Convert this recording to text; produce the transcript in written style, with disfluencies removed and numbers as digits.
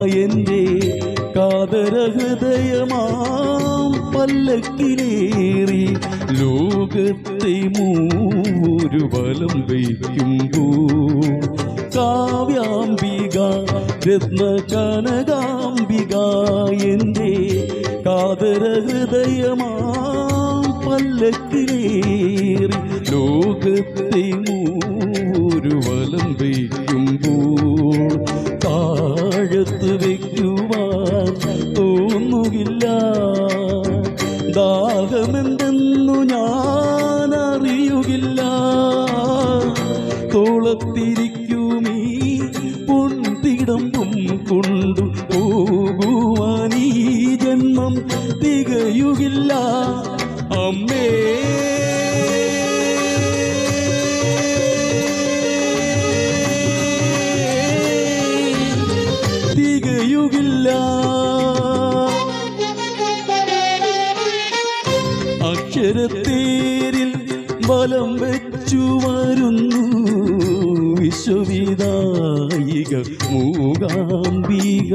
എന്റെ കാതരഹൃദയമാം പല്ലക്കിലേറി ലോകത്തെ മൂരു വലം വയ്ക്കുമ്പോൾ കാവ്യാംബിക രത്ന കനകാംബിക എന്റെ കാതരഹൃദയമാം പല്ലക്കിലേറി ലോകത്തെ മൂരു വലം വയ്ക്കുമ്പോൾ താഴത്ത് വയ്ക്കുവാൻ തോന്നുകില്ല. ദാഹമെന്തെന്നു ഞാൻ അറിയുകില്ല. തോളത്തിരിക്കുമീ പൊൻതിടമ്പും കൊണ്ടു പോകുവാൻ ഈ ജന്മം തികയുകില്ല. അമ്മേ തികയുകില്ല. അക്ഷരത്തേരിൽ ബലം വെച്ചു വരുന്നു വിശ്വവിദായിക മൂകാംബിക.